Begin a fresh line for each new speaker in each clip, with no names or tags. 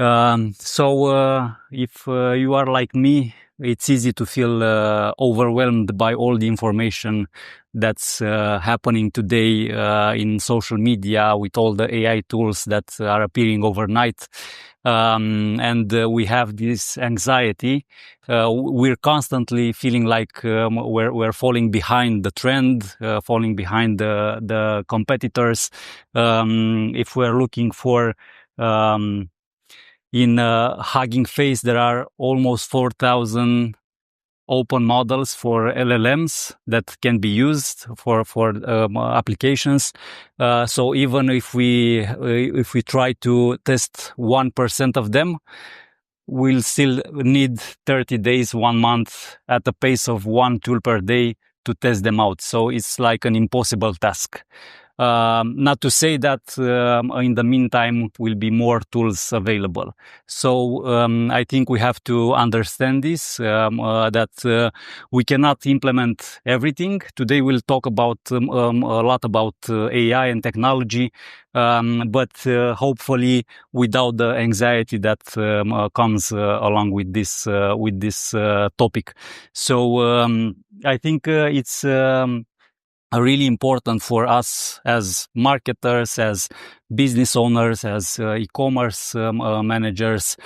If you are like me, it's easy to feel overwhelmed by all the information that's happening today in social media with all the AI tools that are appearing overnight. And we have this anxiety. We're constantly feeling like we're falling behind the trend, falling behind the competitors. If we're looking for in Hugging Face, there are almost 4,000 open models for LLMs that can be used for applications. So even if we try to test 1% of them, we'll still need 30 days, 1 month at the pace of one tool per day to test them out. So it's like an impossible task. Not to say that in the meantime will be more tools available. So I think we have to understand this, that we cannot implement everything. Today we'll talk about a lot about AI and technology, but hopefully without the anxiety that comes along with this topic. So I think it's really important for us as marketers, as business owners, as e-commerce managers,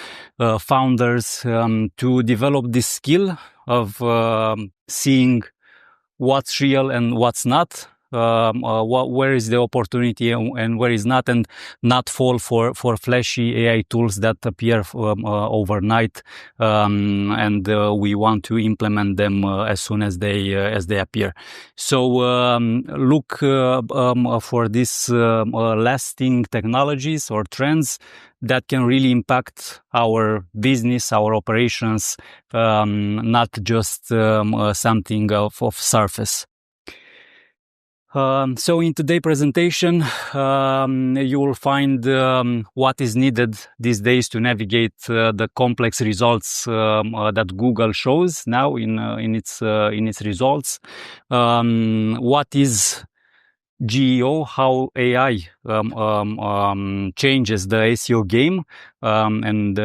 founders, to develop this skill of seeing what's real and what's not, where is the opportunity and where is not, and not fall for flashy AI tools that appear overnight, and we want to implement them as soon as they appear. So look for these lasting technologies or trends that can really impact our business, our operations, not just something of surface. So in today's presentation, you will find what is needed these days to navigate the complex results that Google shows now in its results. What is GEO, how AI changes the SEO game, and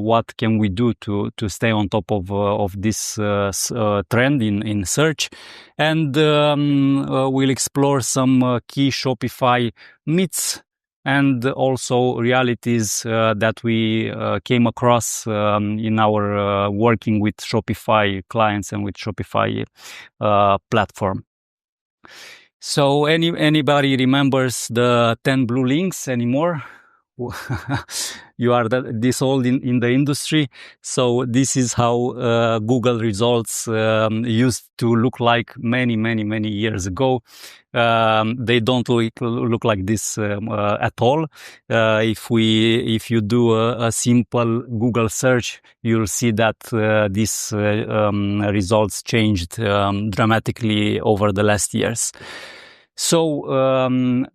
what can we do to stay on top of this trend in search. And we'll explore some key Shopify myths and also realities that we came across in our working with Shopify clients and with Shopify platform. So anybody remembers the 10 blue links anymore? You are this old in the industry. So this is how Google results used to look like many years ago. They don't look like this at all. If you do a simple Google search, you'll see that these results changed dramatically over the last years. So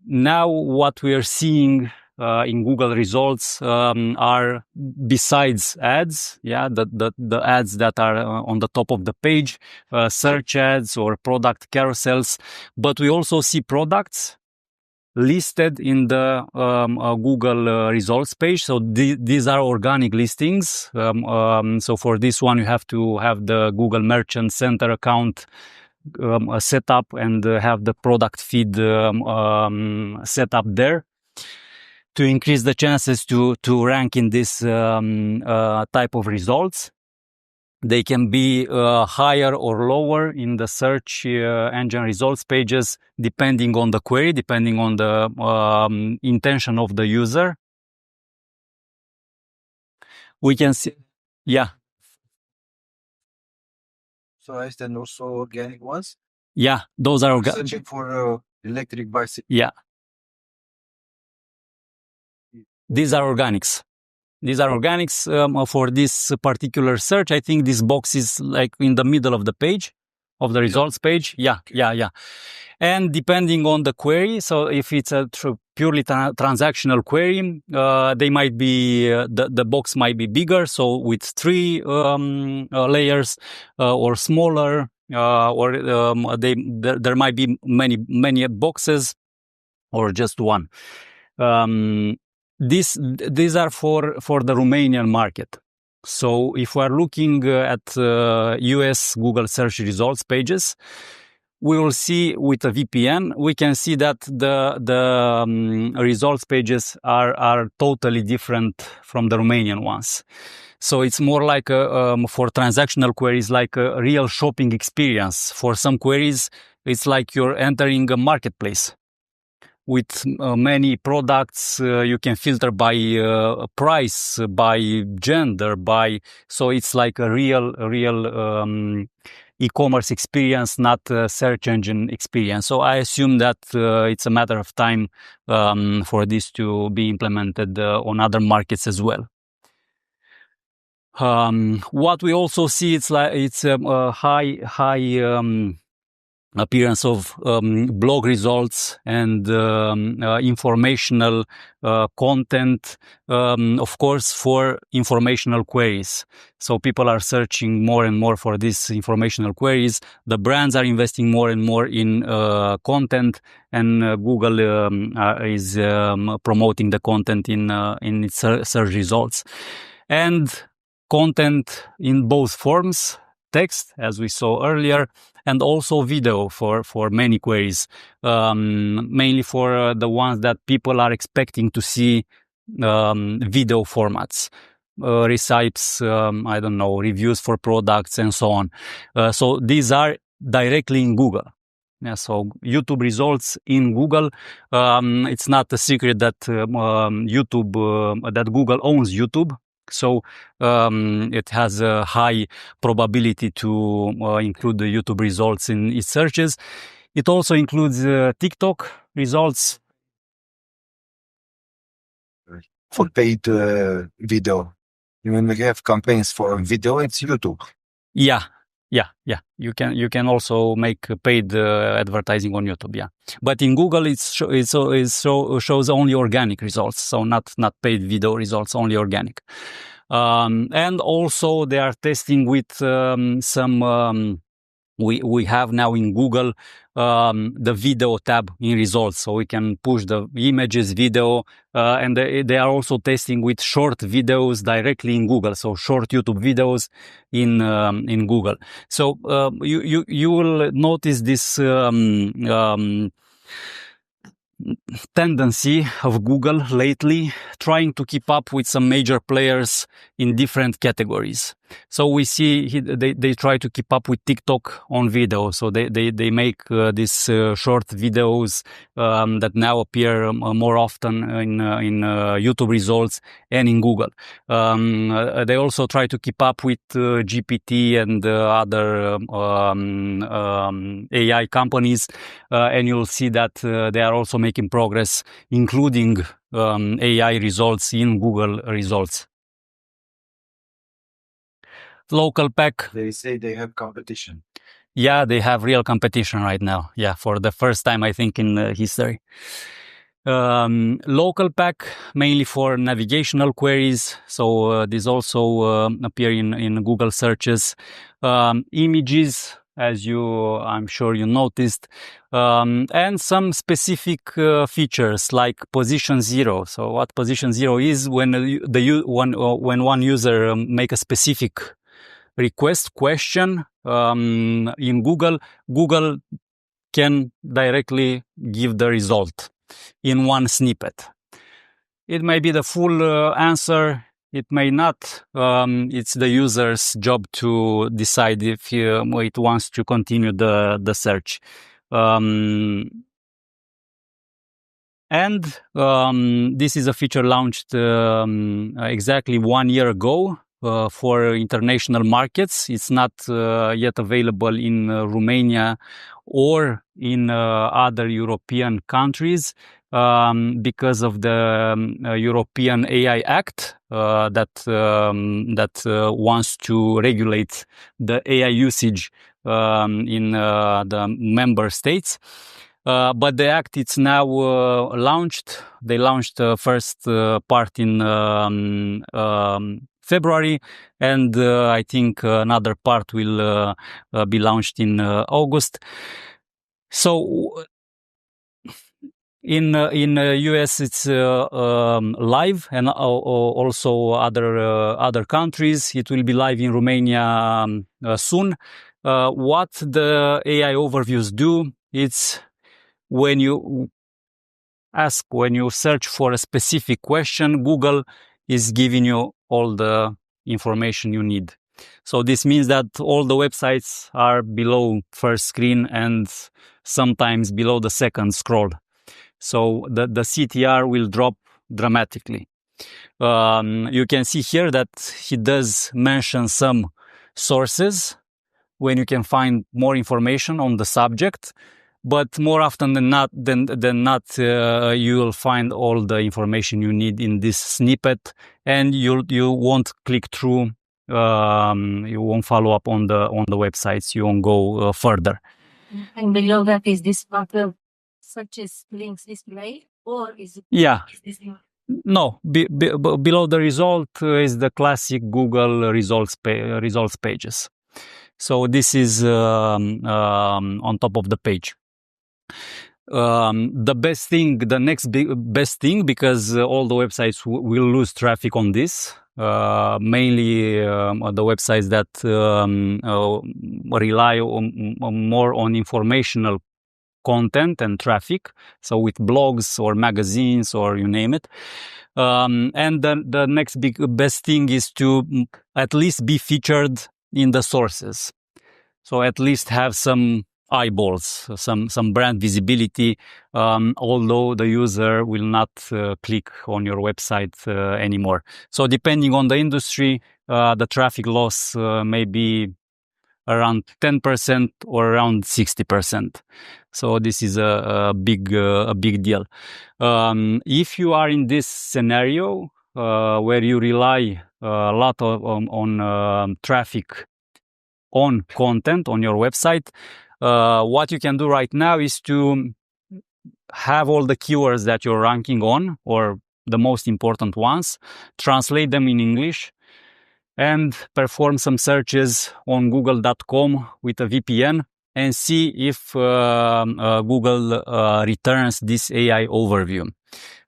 now what we are seeing in Google results are, besides ads, the ads that are on the top of the page, search ads or product carousels, but we also see products listed in the Google results page. So these are organic listings. So for this one, you have to have the Google Merchant Center account set up and have the product feed set up there to increase the chances to rank in this type of results. They can be higher or lower in the search engine results pages, depending on the query, depending on the intention of the user. We can see, yeah.
So is there also organic ones?
Yeah, those are organic.
Searching for electric bicycle.
Yeah. These are organics. These are organics for this particular search. I think this box is like in the middle of the page, of the results page. Yeah. And depending on the query, so if it's a purely transactional query, they might be, the box might be bigger, so with 3 layers, or smaller, or there might be many boxes, or just one. These are for the Romanian market. So if we're looking at US Google search results pages, we will see with a VPN, we can see that the results pages are totally different from the Romanian ones. So it's more like for transactional queries, like a real shopping experience. For some queries, it's like you're entering a marketplace with many products. You can filter by price, by gender, so it's like a real e-commerce experience, not a search engine experience. So I assume that it's a matter of time for this to be implemented on other markets as well. What we also see, it's a high appearance of blog results and informational content, of course, for informational queries. So people are searching more and more for these informational queries. The brands are investing more and more in content, and Google is promoting the content in its search results. And content in both forms, text, as we saw earlier, and also video for many queries, mainly for the ones that people are expecting to see video formats, recipes, I don't know, reviews for products and so on. So these are directly in Google. Yeah, so YouTube results in Google. It's not a secret that that Google owns YouTube. So it has a high probability to include the YouTube results in its searches. It also includes TikTok results.
For paid video. When we have campaigns for video, it's YouTube.
Yeah. You can also make paid advertising on YouTube. Yeah, but in Google it shows only organic results, so not paid video results, only organic. And also they are testing with some. We have now in Google the video tab in results, so we can push the images, video, and they are also testing with short videos directly in Google, so short YouTube videos in Google. So you will notice this tendency of Google lately trying to keep up with some major players in different categories. So we see they try to keep up with TikTok on video. So they make these short videos that now appear more often in YouTube results and in Google. They also try to keep up with GPT and other AI companies, and you'll see that they are also making progress, including AI results in Google results. Local pack.
They say they have competition.
Yeah, they have real competition right now. Yeah, for the first time, I think, in history. Local pack, mainly for navigational queries. So these also appear in Google searches. Images, as I'm sure you noticed, and some specific features like position 0. So what position 0 is, when one user make a specific request question in Google can directly give the result in one snippet. It may be the full answer, it may not. It's the user's job to decide if it wants to continue the search. And this is a feature launched exactly 1 year ago. For international markets. It's not yet available in Romania or in other European countries because of the European AI Act that wants to regulate the AI usage in the member states. But the act, it's now launched. They launched the first part in February, and I think another part will be launched in August. So in US it's live, and also other countries. It will be live in Romania soon. What the AI overviews do, it's when you search for a specific question, Google is giving you all the information you need. So this means that all the websites are below first screen and sometimes below the second scroll. So the CTR will drop dramatically. You can see here that he does mention some sources when you can find more information on the subject, but more often than not, you will find all the information you need in this snippet, and you won't click through. You won't follow up on the websites. You won't go further.
And below that is this button, such as links display, or is it?
Yeah.
Is this
No, below the result is the classic Google results pages. So this is on top of the page. The next best thing, because all the websites will lose traffic on this, mainly the websites that rely more on informational content and traffic, so with blogs or magazines or you name it. And the next best thing is to at least be featured in the sources. So at least have some eyeballs, some brand visibility, although the user will not click on your website anymore. So depending on the industry, the traffic loss may be around 10% or around 60%. So this is a big deal. If you are in this scenario where you rely a lot on traffic on content on your website, what you can do right now is to have all the keywords that you're ranking on, or the most important ones, translate them in English, and perform some searches on google.com with a VPN and see if Google returns this AI overview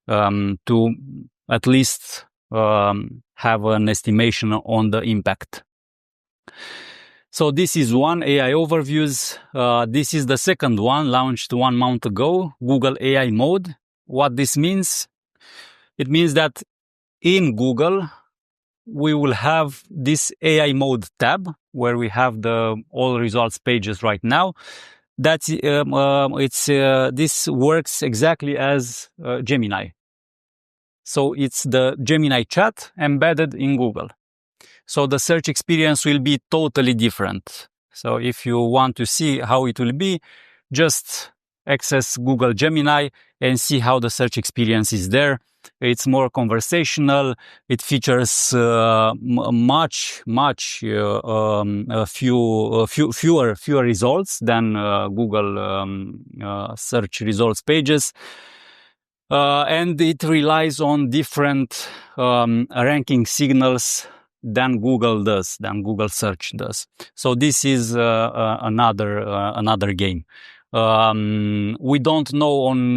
to at least have an estimation on the impact. So this is one, AI overviews. This is the second one, launched 1 month ago, Google AI mode. What this means? It means that in Google, we will have this AI mode tab where we have the all results pages right now. That's this works exactly as Gemini. So it's the Gemini chat embedded in Google. So the search experience will be totally different. So if you want to see how it will be, just access Google Gemini and see how the search experience is there. It's more conversational. It features fewer results than Google search results pages, and it relies on different ranking signals than Google search does. So this is another game. We don't know on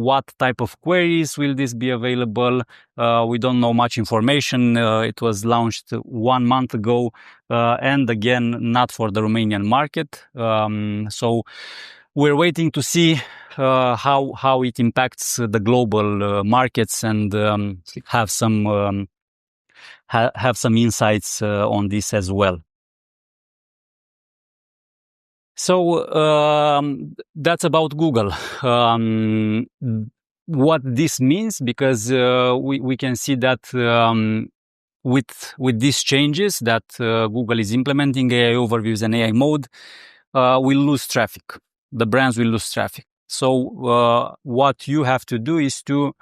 what type of queries will this be available. We don't know much information. It was launched 1 month ago, and again, not for the Romanian market. So we're waiting to see how it impacts the global markets, and have some insights on this as well. So that's about Google. What this means, because we can see that with these changes that Google is implementing, AI overviews and AI mode, will lose traffic. The brands will lose traffic. So what you have to do is to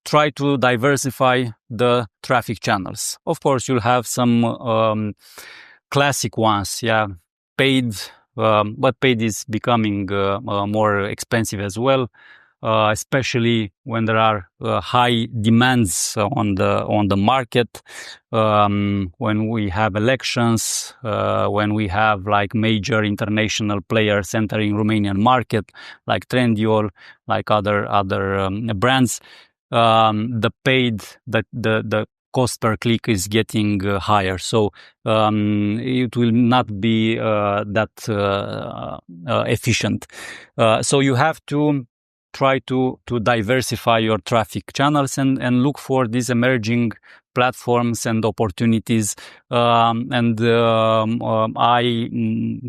try to diversify the traffic channels. Of course, you'll have some classic ones, paid. But paid is becoming more expensive as well. especially when there are high demands on the market, when we have elections, when we have like major international players entering Romanian market, like Trendyol, like other brands. The cost per click is getting higher, so it will not be that efficient. So you have to try to diversify your traffic channels and look for these emerging platforms and opportunities. I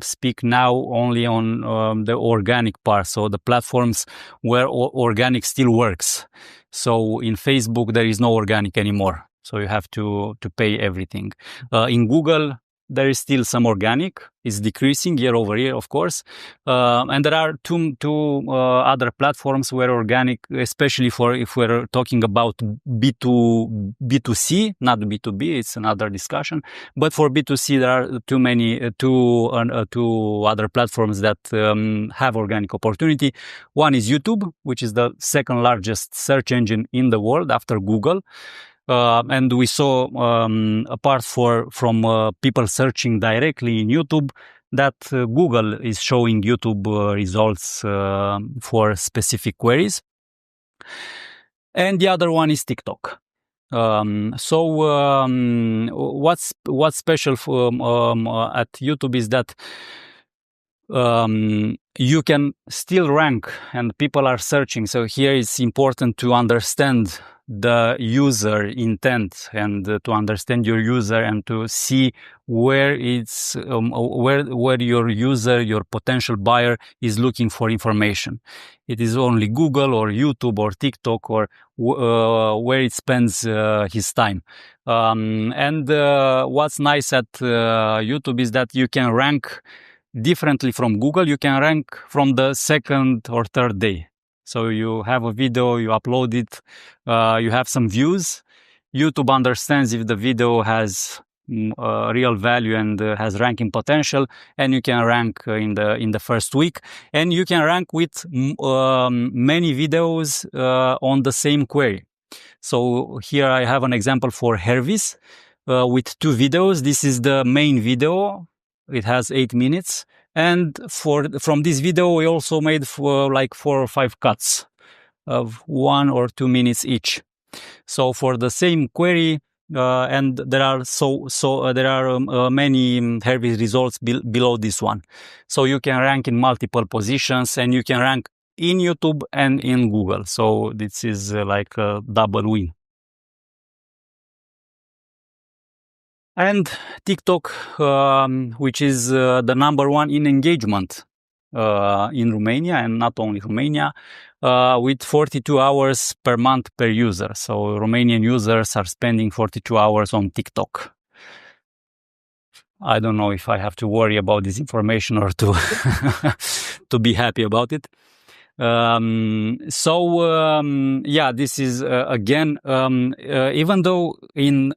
speak now only on the organic part, so the platforms where organic still works. So in Facebook, there is no organic anymore. So you have to pay everything. In Google, there is still some organic. It's decreasing year over year, of course. And there are two other platforms where organic, especially if we're talking about B2C, not B2B, it's another discussion. But for B2C, there are two other platforms that have organic opportunity. One is YouTube, which is the second largest search engine in the world after Google. And we saw, apart from people searching directly in YouTube, that Google is showing YouTube results for specific queries. And the other one is TikTok. What's special at YouTube is that you can still rank and people are searching. So here it's important to understand the user intent and to understand your user and to see where it's where your user, your potential buyer is looking for information. It is only Google or YouTube or TikTok or where it spends his time. What's nice at YouTube is that you can rank differently from Google. You can rank from the second or third day. So you have a video, you upload it, you have some views. YouTube understands if the video has real value and has ranking potential, and you can rank in the first week. And you can rank with many videos on the same query. So here I have an example for Hervis with 2 videos. This is the main video. It has 8 minutes. And from this video, we also made like 4 or 5 cuts of 1 or 2 minutes each. So for the same query, and there are many Hervis results below this one. So you can rank in multiple positions, and you can rank in YouTube and in Google. So this is like a double win. And TikTok, which is the number 1 in engagement in Romania, and not only Romania, with 42 hours per month per user. So Romanian users are spending 42 hours on TikTok. I don't know if I have to worry about this information or to to be happy about it. This is again, even though in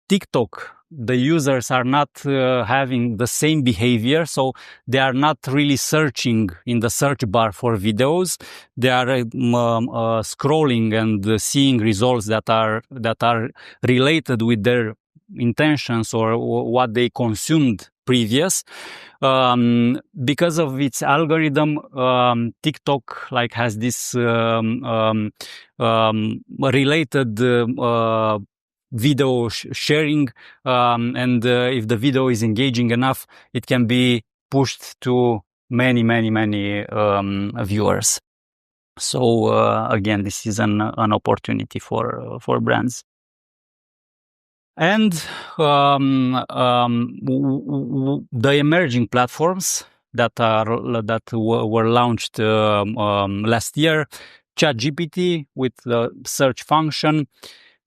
TikTok the users are not having the same behavior, so they are not really searching in the search bar for videos. They are scrolling and seeing results that are related with their intentions or what they consumed previous. Because of its algorithm, TikTok like has this related video sharing, and if the video is engaging enough, it can be pushed to many viewers. So again, this is an opportunity for brands. And the emerging platforms that were launched last year: ChatGPT with the search function,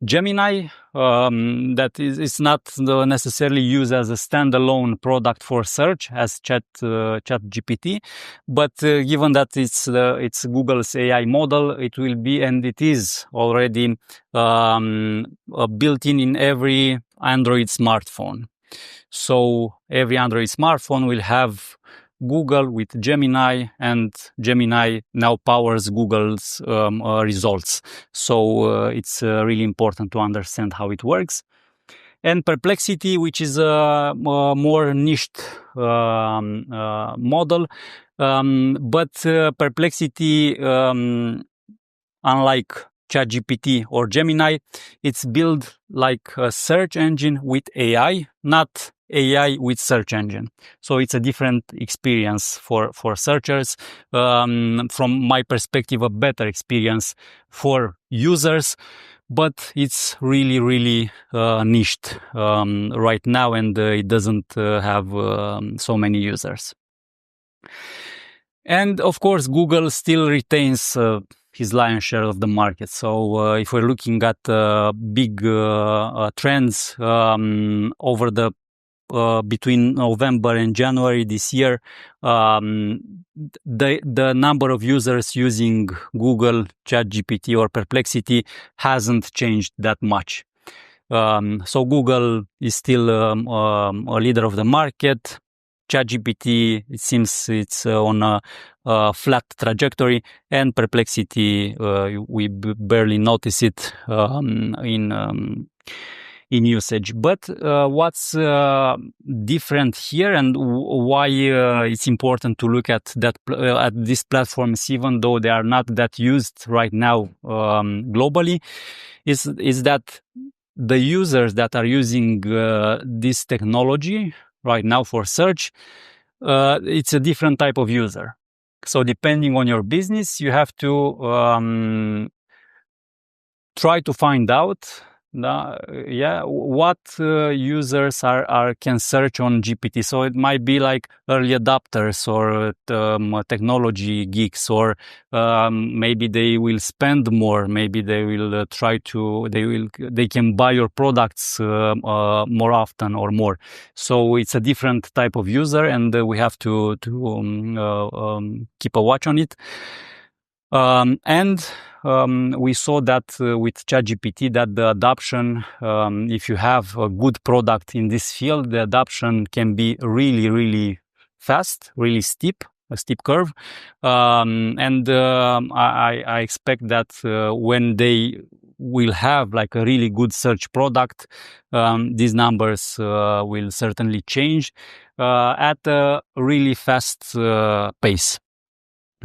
Gemini, that is not necessarily used as a standalone product for search as ChatGPT, but given that it's Google's AI model, it will be, and it is already built in every Android smartphone. So every Android smartphone will have Google with Gemini, and Gemini now powers Google's results. So it's really important to understand how it works. And Perplexity, which is a more niched model, but Perplexity, unlike ChatGPT or Gemini, it's built like a search engine with AI, not AI with search engine. So it's a different experience for searchers. From my perspective, a better experience for users, but it's really, really niched right now, and it doesn't have so many users. And of course, Google still retains his lion's share of the market. So if we're looking at big trends over the between November and January this year, the number of users using Google, ChatGPT or Perplexity hasn't changed that much. So Google is still a leader of the market. ChatGPT, it seems it's on a flat trajectory, and Perplexity, we barely notice it in usage. But what's different here, and why it's important to look at that at these platforms, even though they are not that used right now globally, is that the users that are using this technology right now for search, it's a different type of user. So depending on your business, you have to try to find out what users can search on GPT. So it might be like early adopters or technology geeks, or maybe they will spend more. Maybe they will they can buy your products more often or more. So it's a different type of user, and we have to keep a watch on it. We saw that with ChatGPT, that the adoption, if you have a good product in this field, the adoption can be really, really fast, really steep, a steep curve. I expect that when they will have like a really good search product, these numbers will certainly change at a really fast pace.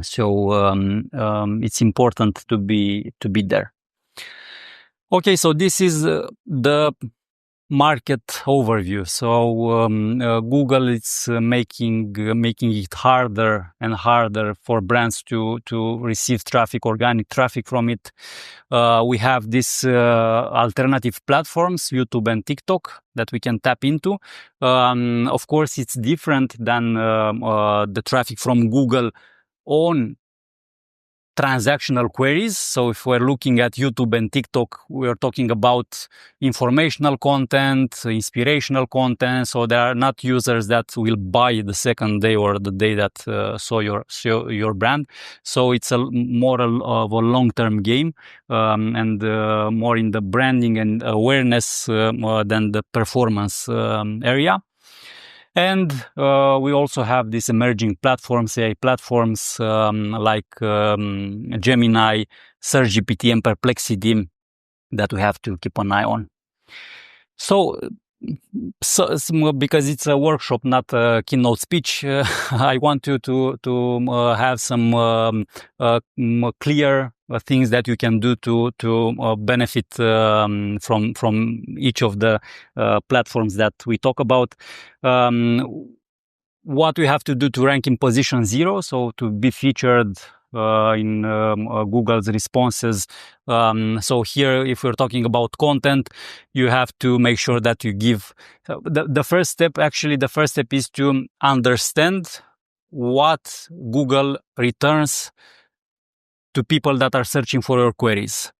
So it's important to be there. Okay, so this is the market overview. So Google is making it harder and harder for brands to receive traffic, organic traffic from it. We have these alternative platforms, YouTube and TikTok, that we can tap into. Of course, it's different than the traffic from Google on transactional queries. So if we're looking at YouTube and TikTok, we're talking about informational content, inspirational content. So there are not users that will buy the second day or the day that saw your brand. So it's more of a long-term game, and more in the branding and awareness than the performance area. And we also have these emerging platforms, AI platforms like Gemini, SearchGPT, and Perplexity that we have to keep an eye on. So because it's a workshop, not a keynote speech, I want you to have some clear things that you can do to benefit from each of the platforms that we talk about. What we have to do to rank in position 0, so to be featured in Google's responses. So here, if we're talking about content, you have to make sure that you give the first step. Actually, the first step is to understand what Google returns to people that are searching for your queries.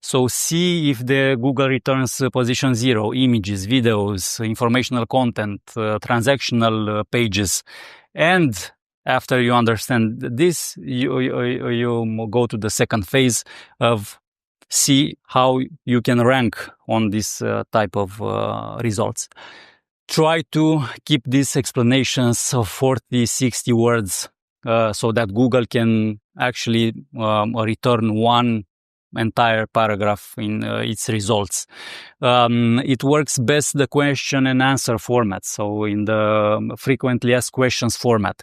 So see if the Google returns position 0, images, videos, informational content, transactional pages. And after you understand this, you go to the second phase of see how you can rank on this type of results. try to keep these explanations of 40, 60 words so that Google can actually return one entire paragraph in its results. It works best the question and answer format. So in the frequently asked questions format,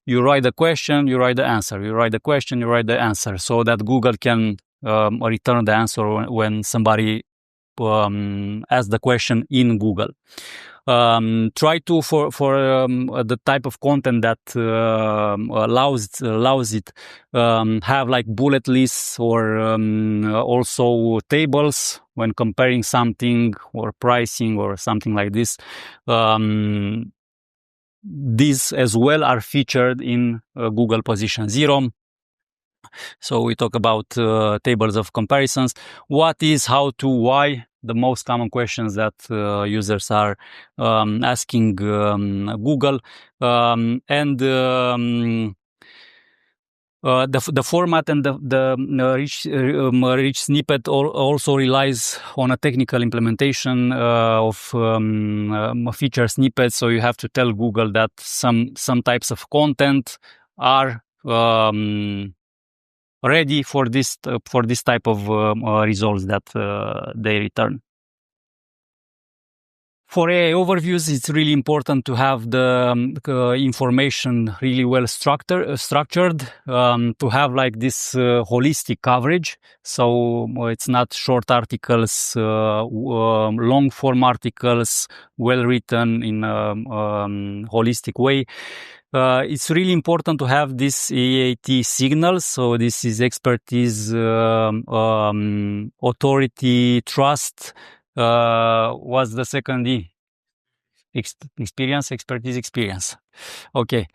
you write the question, you write the answer, you write the question, you write the answer, so that Google can return the answer when somebody asks the question in Google. Try to for the type of content that allows it have like bullet lists or also tables when comparing something or pricing or something like this. These as well are featured in Google Position 0. So we talk about tables of comparisons. What is, how to, why, the most common questions that users are asking Google. And the format and the rich snippet also relies on a technical implementation of feature snippets. So you have to tell Google that some types of content are ready for this type of results that they return. For AI overviews, it's really important to have the information really well structured, to have like this holistic coverage. So it's not short articles, long form articles, well written in a holistic way. It's really important to have this EAT signals. So this is expertise, authority, trust. What's the second E? Experience, expertise, experience. Okay.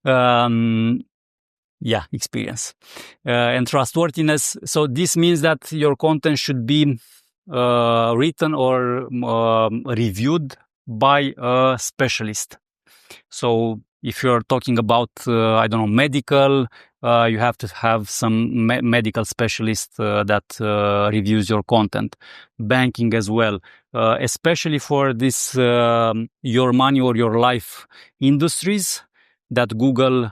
Yeah, experience. And trustworthiness. So this means that your content should be written or reviewed by a specialist. So if you're talking about, medical, you have to have some medical specialist that reviews your content. Banking as well, especially for this your money or your life industries that Google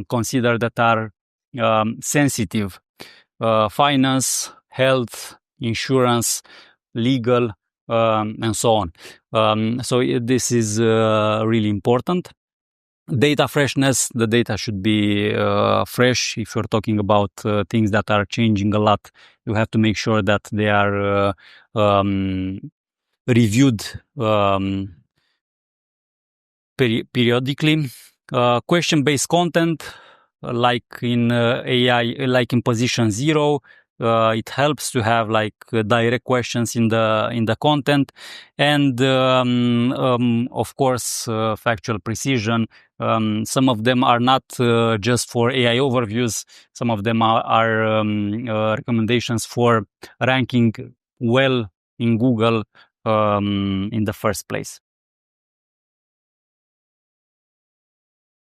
consider that are sensitive. Finance, health, insurance, legal, and so on. So this is really important. Data freshness, the data should be fresh. If you're talking about things that are changing a lot, you have to make sure that they are reviewed periodically. Question-based content, like in AI, like in Position 0, it helps to have like direct questions in the content, and of course factual precision. Some of them are not just for AI overviews. Some of them are recommendations for ranking well in Google in the first place.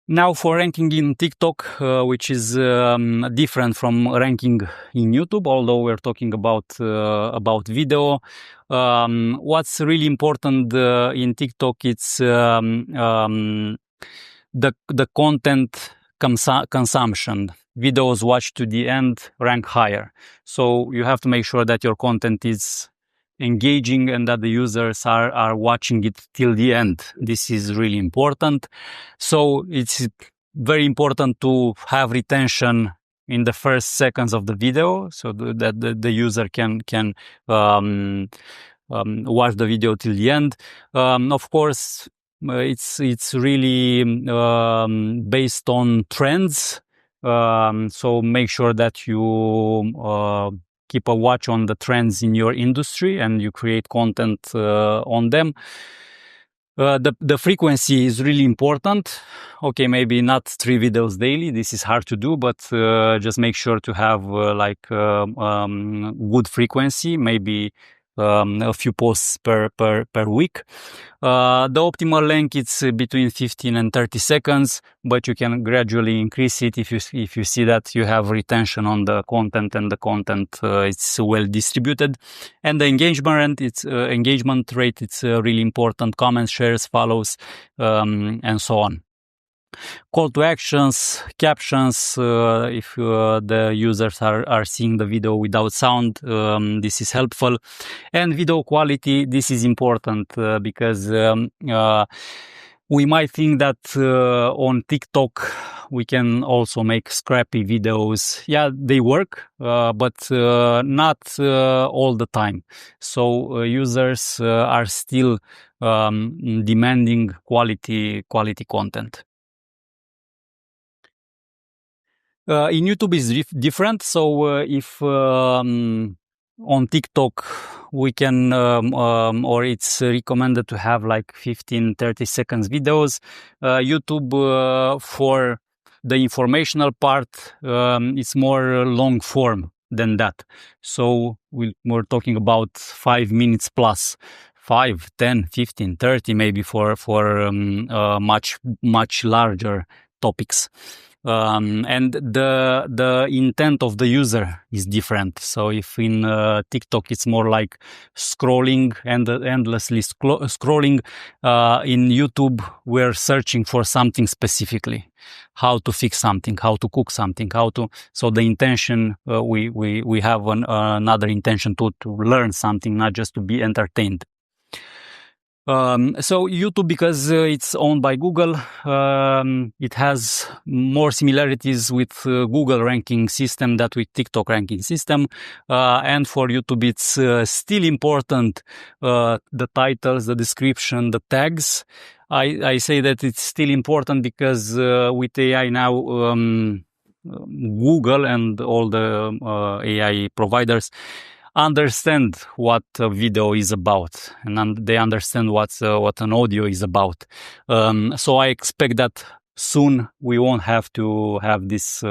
Now for ranking in TikTok, which is different from ranking in YouTube, although we're talking about video. What's really important in TikTok, it's the content consumption. Videos watched to the end rank higher. So you have to make sure that your content is engaging and that the users are watching it till the end. This is really important. So it's very important to have retention in the first seconds of the video, so that the user can watch the video till the end. Of course, it's really based on trends. So make sure that you keep a watch on the trends in your industry and you create content on them. The frequency is really important. Okay, maybe not 3 videos daily. This is hard to do, but just make sure to have good frequency, maybe a few posts per week. The optimal length is between 15 and 30 seconds, but you can gradually increase it if you see that you have retention on the content and the content it's well distributed. And the engagement rate, it's really important. Comments, shares, follows, and so on. Call to actions, captions, if the users are seeing the video without sound, this is helpful. And video quality, this is important because we might think that on TikTok we can also make scrappy videos. Yeah, they work, but not all the time. So users are still demanding quality content. In YouTube is different. So if on TikTok we can, or it's recommended to have like 15-30 seconds videos. YouTube for the informational part, it's more long form than that. So we're talking about 5 minutes plus. 5, 10, 15, 30 maybe for much larger topics. And the intent of the user is different. So if in TikTok it's more like scrolling and endlessly scrolling, in YouTube we're searching for something specifically, how to fix something, how to cook something, so the intention, we have another intention to learn something, not just to be entertained. So YouTube, because it's owned by Google, it has more similarities with Google ranking system than with TikTok ranking system. And for YouTube, it's still important, the titles, the description, the tags. I say that it's still important because with AI now, Google and all the AI providers understand what a video is about, and they understand what an audio is about. So I expect that soon we won't have to have these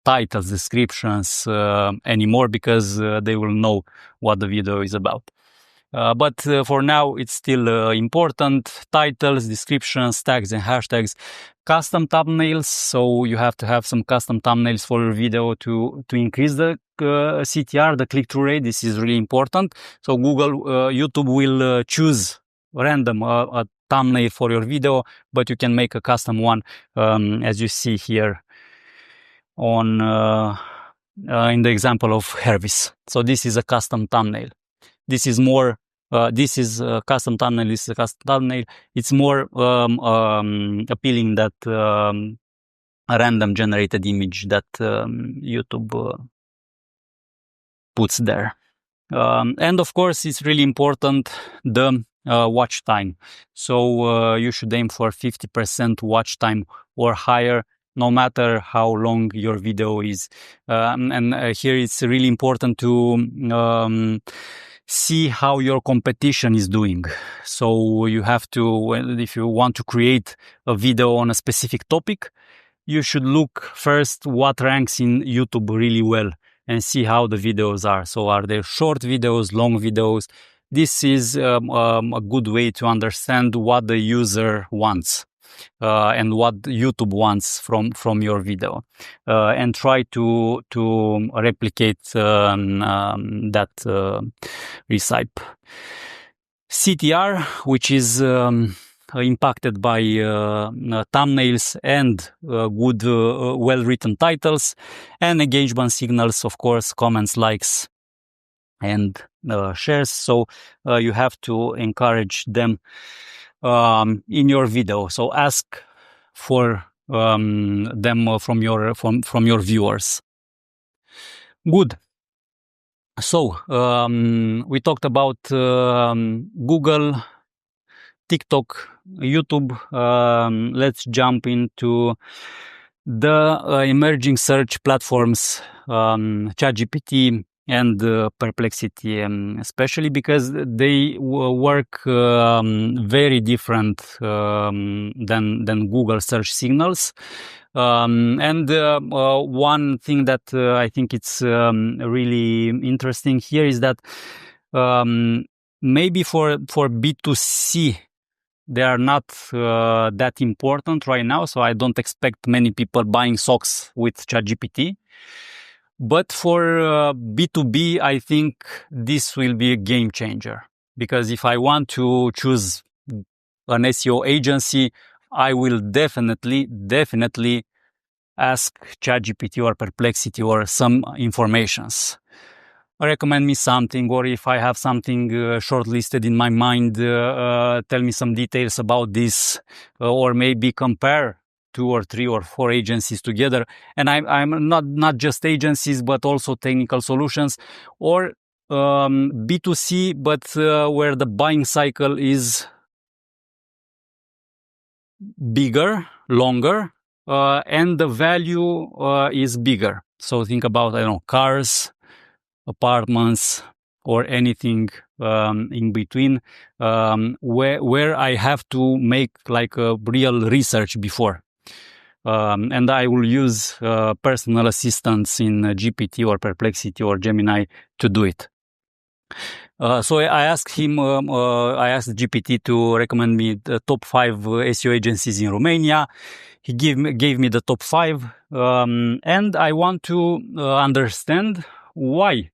titles, descriptions anymore, because they will know what the video is about. But for now, it's still important. Titles, descriptions, tags, and hashtags. Custom thumbnails. So you have to have some custom thumbnails for your video to increase the CTR, the click-through rate. This is really important. So YouTube will choose random a thumbnail for your video, but you can make a custom one, as you see here on in the example of Hervis. So this is a custom thumbnail. This is more. This is a custom thumbnail. This is a custom thumbnail. It's more appealing that a random generated image that YouTube puts there. And of course, it's really important the watch time. So you should aim for 50% watch time or higher, no matter how long your video is. And here it's really important to see how your competition is doing. So you have to, if you want to create a video on a specific topic, you should look first what ranks in YouTube really well and see how the videos are. So are there short videos, long videos? This is a good way to understand what the user wants and what YouTube wants from your video, and try to replicate that recipe. CTR, which is impacted by thumbnails and good, well-written titles, and engagement signals, of course, comments, likes, and shares. So you have to encourage them in your video. So ask for them from your viewers. Good. So we talked about Google, TikTok, YouTube. Let's jump into the emerging search platforms, ChatGPT and Perplexity, especially because they work very different than Google search signals. And one thing that I think it's really interesting here is that maybe for B2C, they are not that important right now. So I don't expect many people buying socks with ChatGPT. But for B2B, I think this will be a game changer. Because if I want to choose an SEO agency, I will definitely ask ChatGPT or Perplexity or some informations. Recommend me something, or if I have something shortlisted in my mind, tell me some details about this, or maybe compare 2 or 3 or 4 agencies together. And I'm not just agencies, but also technical solutions, or B2C, but where the buying cycle is bigger, longer, and the value is bigger. So think about, I don't know, cars, apartments, or anything in between, where I have to make like a real research before. And I will use personal assistants in GPT or Perplexity or Gemini to do it. So I asked GPT to recommend me the top 5 SEO agencies in Romania. He gave me the top 5, and I want to understand why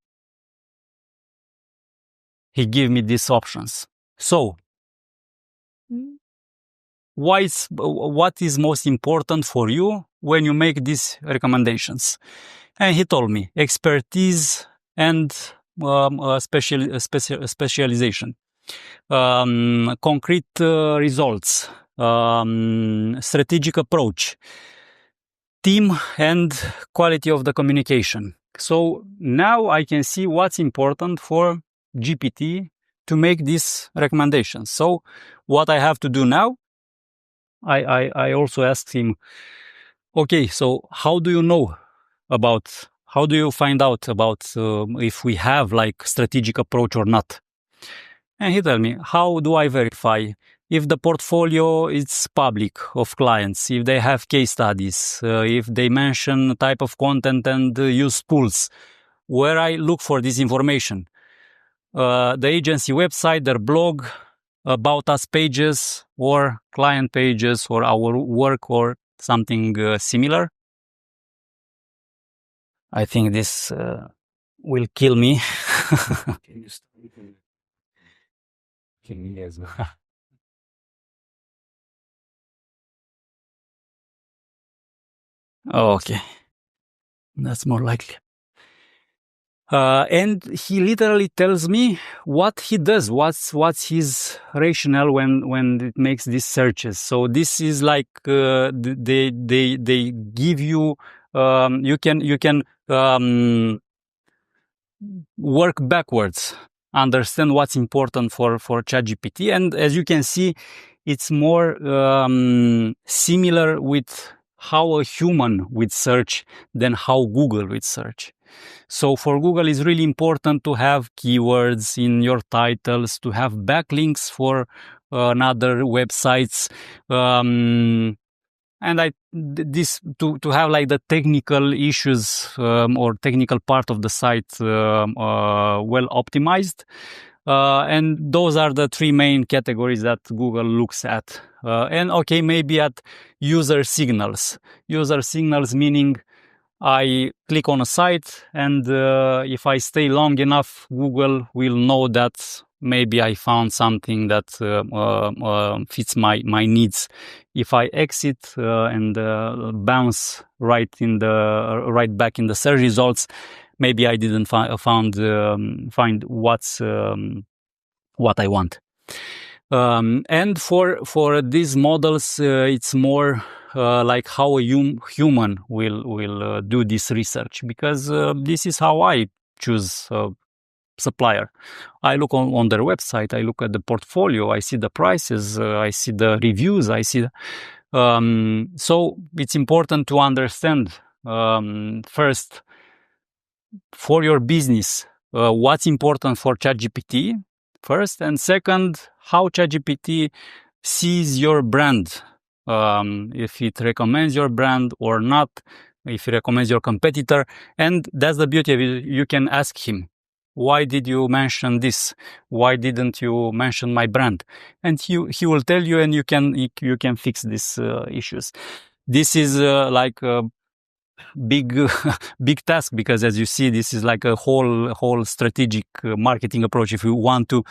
he gave me these options. So, what is most important for you when you make these recommendations? And he told me expertise and specialization, concrete results, strategic approach, team, and quality of the communication. So now I can see what's important for GPT to make these recommendations. So what I have to do now, I also asked him, okay, so how do you find out about if we have like strategic approach or not? And he told me, how do I verify if the portfolio is public of clients, if they have case studies, if they mention type of content and use tools, where I look for this information? The agency website, their blog, about us pages, or client pages, or our work, or something similar. I think this will kill me. Okay, that's more likely. And he literally tells me what he does, what's his rationale when it makes these searches. So this is like they give you you can work backwards, understand what's important for ChatGPT, and as you can see, it's more similar with how a human would search than how Google would search. So for Google, it's really important to have keywords in your titles, to have backlinks for other websites, and to have like the technical issues or technical part of the site well optimized. And those are the 3 main categories that Google looks at. And okay, maybe at user signals. User signals meaning I click on a site, and if I stay long enough, Google will know that maybe I found something that fits my needs. If I exit and bounce right back in the search results, maybe I didn't find what I want. And for these models, it's more like how a human will do this research, because this is how I choose a supplier. I look on their website, I look at the portfolio, I see the prices, I see the reviews, I see. So it's important to understand first for your business what's important for ChatGPT first, and second, how ChatGPT sees your brand. If it recommends your brand or not, if it recommends your competitor. And that's the beauty of it. You can ask him, why did you mention this? Why didn't you mention my brand? And he will tell you, and you can fix these issues. This is like a big big task, because as you see, this is like a whole strategic marketing approach. If you want to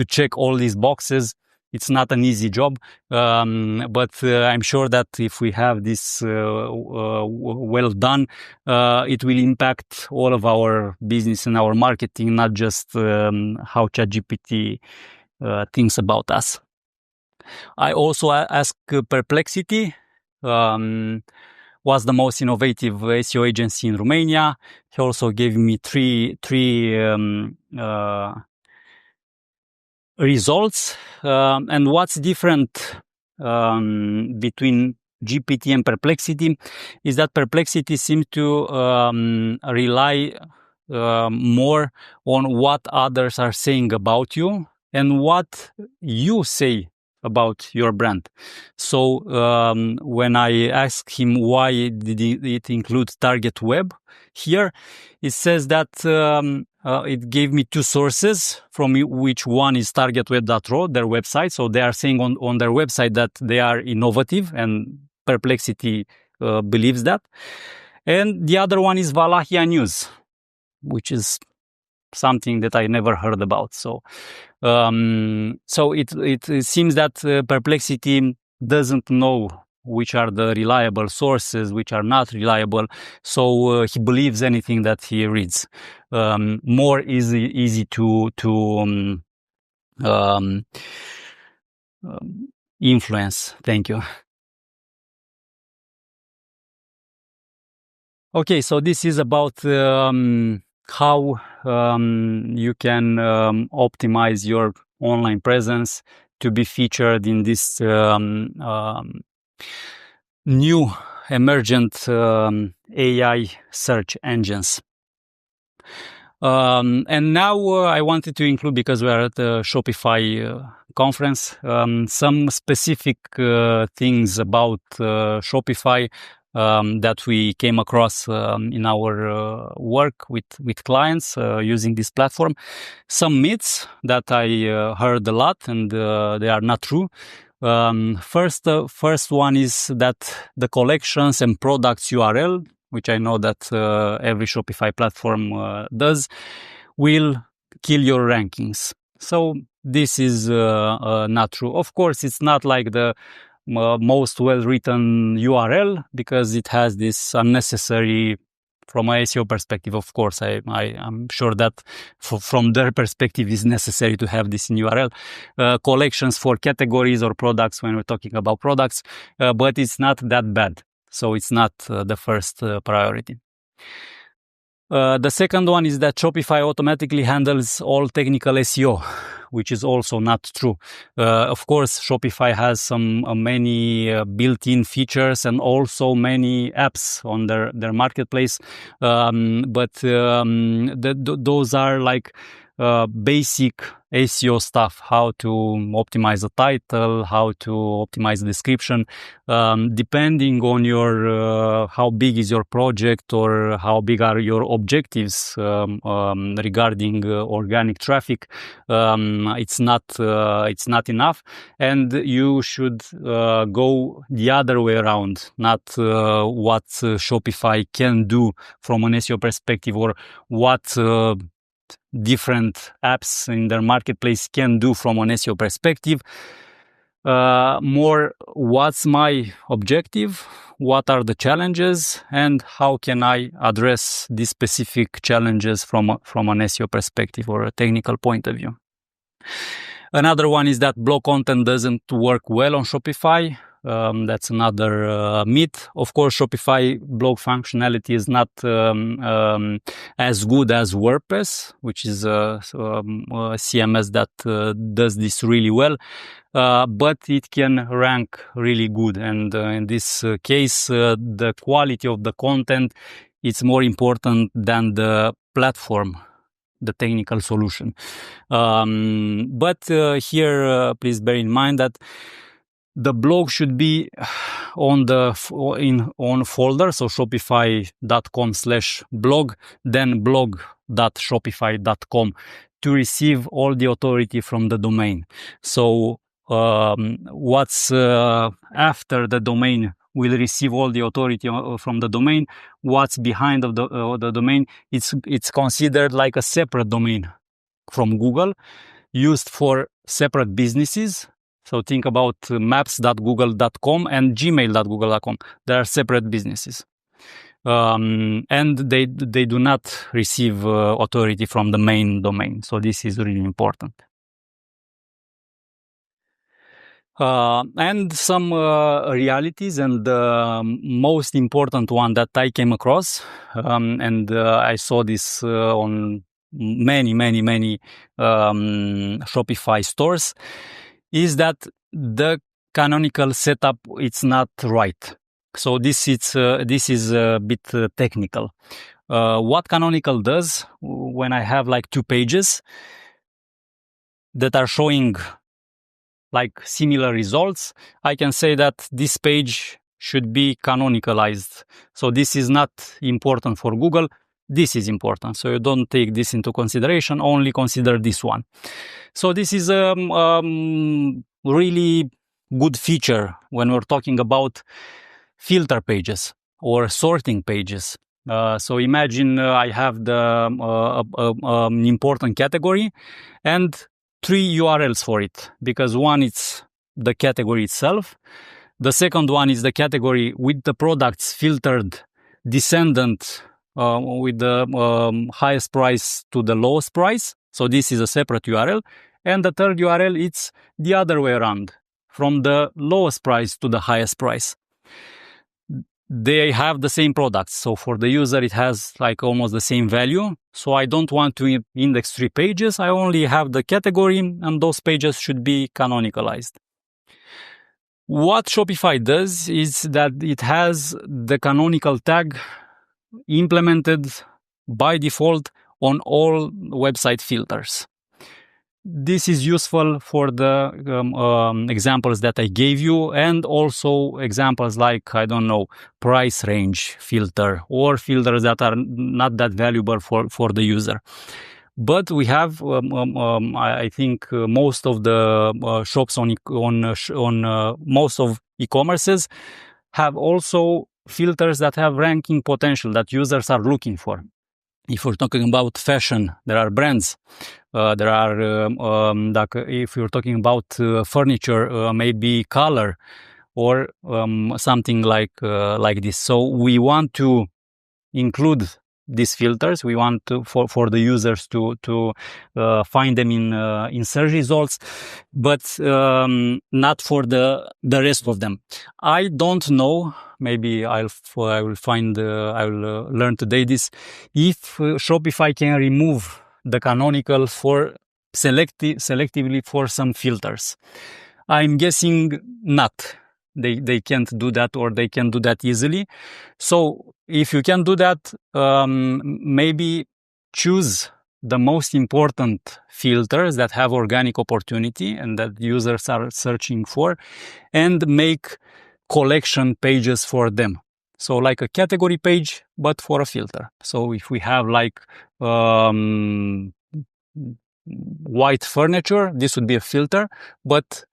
check all these boxes, it's not an easy job, but I'm sure that if we have this well done, it will impact all of our business and our marketing, not just how ChatGPT thinks about us. I also asked Perplexity, what's the most innovative SEO agency in Romania. He also gave me three results, and what's different between GPT and Perplexity is that Perplexity seems to rely more on what others are saying about you and what you say about your brand. So when I asked him why did it include target web here, it says that it gave me two sources, from which one is targetweb.ro, their website. So they are saying on their website that they are innovative, and Perplexity believes that. And the other one is Valahia News, which is something that I never heard about. So it seems that Perplexity doesn't know which are the reliable sources, which are not reliable. So he believes anything that he reads. More easy to influence. Thank you. Okay, so this is about how you can optimize your online presence to be featured in this new emergent AI search engines. And now I wanted to include, because we are at the Shopify conference, some specific things about Shopify that we came across in our work with clients using this platform. Some myths that I heard a lot, and they are not true. First one is that the collections and products URL, which I know that every Shopify platform does, will kill your rankings. So this is not true. Of course, it's not like the most well-written URL, because it has this unnecessary, from a SEO perspective, of course, I'm sure that from their perspective it's necessary to have this in URL. Collections for categories or products when we're talking about products, but it's not that bad. So it's not the first priority. The second one is that Shopify automatically handles all technical SEO, which is also not true. Of course, Shopify has many built-in features and also many apps on their marketplace, but those are like basic SEO stuff, how to optimize the title, how to optimize the description, depending on your how big is your project or how big are your objectives regarding organic traffic. It's not enough, and you should go the other way around, not what Shopify can do from an SEO perspective, or what different apps in their marketplace can do from an SEO perspective. More, what's my objective, what are the challenges, and how can I address these specific challenges from an SEO perspective or a technical point of view. Another one is that blog content doesn't work well on Shopify. That's another myth. Of course, Shopify blog functionality is not as good as WordPress, which is a CMS that does this really well, but it can rank really good. And in this case, the quality of the content is more important than the platform, the technical solution. But here, please bear in mind that the blog should be on on folder, so shopify.com/blog, then blog.shopify.com to receive all the authority from the domain. So what's after the domain will receive all the authority from the domain. What's behind of the domain, it's considered like a separate domain from Google, used for separate businesses. So think about maps.google.com and gmail.google.com. They are separate businesses. And they do not receive authority from the main domain. So this is really important. And some realities, and the most important one that I came across, and I saw this on many Shopify stores, is that the canonical setup, it's not right. So this is a bit technical. What canonical does, when I have like 2 pages that are showing like similar results, I can say that this page should be canonicalized. So this is not important for Google. This is important. So you don't take this into consideration, only consider this one. So this is a really good feature when we're talking about filter pages or sorting pages. So imagine I have an important category and 3 URLs for it, because one is the category itself. The second one is the category with the products filtered descendant with the highest price to the lowest price. So this is a separate URL. And the third URL, it's the other way around, from the lowest price to the highest price. They have the same products. So for the user, it has like almost the same value. So I don't want to index 3 pages. I only have the category, and those pages should be canonicalized. What Shopify does is that it has the canonical tag implemented by default on all website filters. This is useful for the examples that I gave you, and also examples like, I don't know, price range filter, or filters that are not that valuable for the user. But we have, I think, most of the shops on most of e-commerces have also filters that have ranking potential that users are looking for. If we're talking about fashion, there are brands. There are, if you're talking about furniture, maybe color, or something like this. So we want to include these filters. We want to, for the users to find them in search results, but not for the rest of them. I don't know. Maybe I will learn today this, if Shopify can remove the canonical for selectively for some filters. I'm guessing not. They can't do that, or they can do that easily. So if you can do that, maybe choose the most important filters that have organic opportunity and that users are searching for, and make collection pages for them. So like a category page, but for a filter. So if we have like white furniture, this would be a filter, but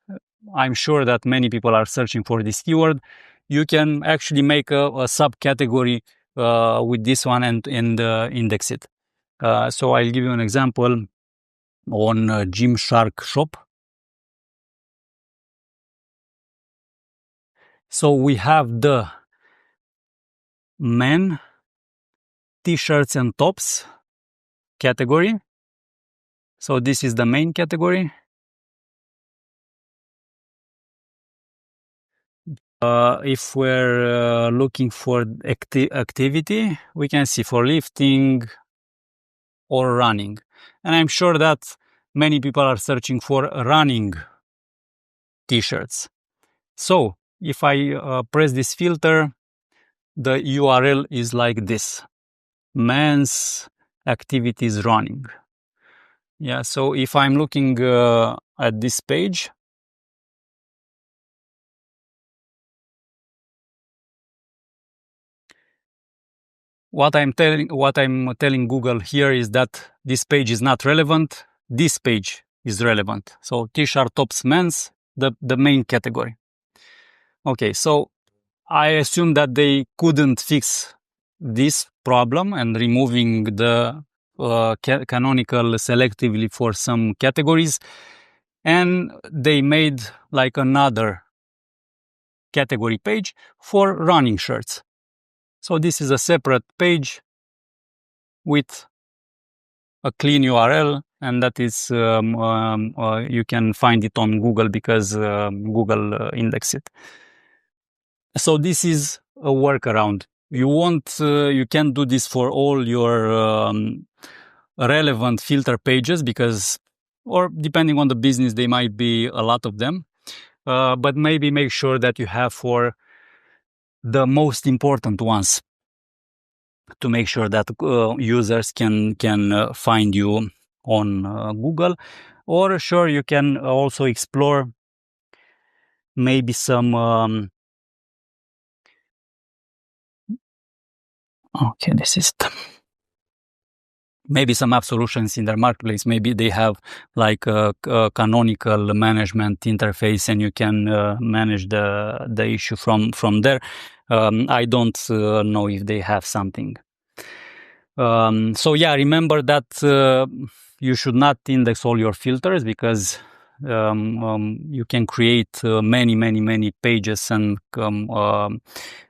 I'm sure that many people are searching for this keyword. You can actually make a subcategory with this one and index it. So I'll give you an example on Gymshark shop. So we have the men t-shirts and tops category. So this is the main category. If we're looking for activity, we can see for lifting or running. And I'm sure that many people are searching for running t-shirts. So if I press this filter, the URL is like this: men's activities running. Yeah, so if I'm looking at this page, what I'm telling Google here is that this page is not relevant. This page is relevant. So t-shirt, tops, men's, the main category. Okay, so I assume that they couldn't fix this problem and removing the canonical selectively for some categories, and they made like another category page for running shirts. So this is a separate page with a clean URL, and that is you can find it on Google because Google indexed it. So this is a workaround. You can't do this for all your relevant filter pages because, or depending on the business, they might be a lot of them. But maybe make sure that you have for the most important ones to make sure that users can find you on Google. Or sure, you can also explore maybe some okay, this is maybe some app solutions in their marketplace. Maybe they have like a canonical management interface and you can manage the issue from there. I don't know if they have something. So yeah, remember that you should not index all your filters because you can create many pages and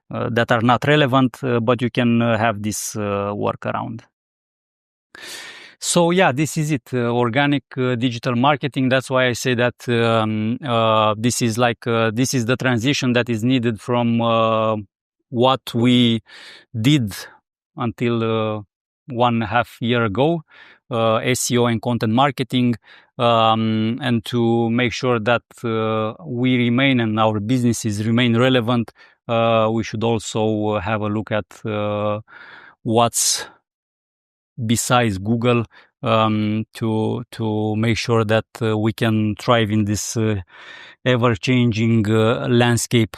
that are not relevant, but you can have this workaround. So yeah, this is it, organic digital marketing. That's why I say that this is the transition that is needed from what we did until 1.5 years ago, SEO and content marketing, and to make sure that we remain and our businesses remain relevant, we should also have a look at what's besides Google to make sure that we can thrive in this ever-changing landscape,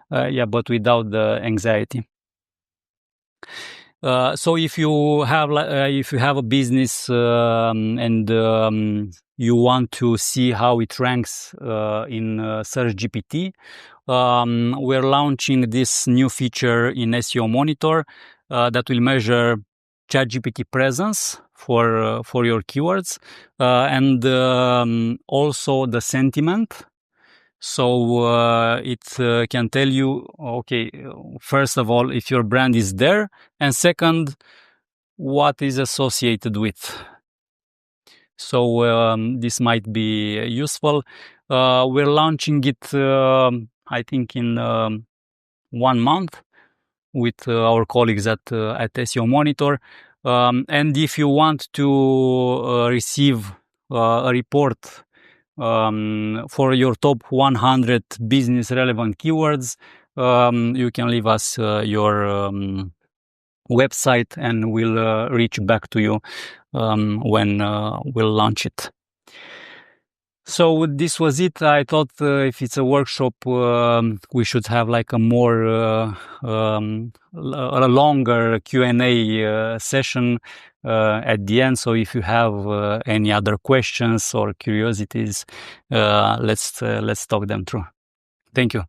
but without the anxiety. So if you have a business and you want to see how it ranks in Search GPT, we're launching this new feature in SEO Monitor that will measure ChatGPT presence for your keywords and also the sentiment. So it can tell you, okay, first of all, if your brand is there, and second, what is associated with. So this might be useful. We're launching it, I think, in 1 month with our colleagues at SEO Monitor. And if you want to receive a report for your top 100 business relevant keywords, you can leave us your website and we'll reach back to you when we'll launch it. So this was it. I thought if it's a workshop, we should have like a more a longer Q&A session at the end. So if you have any other questions or curiosities, let's talk them through. Thank you.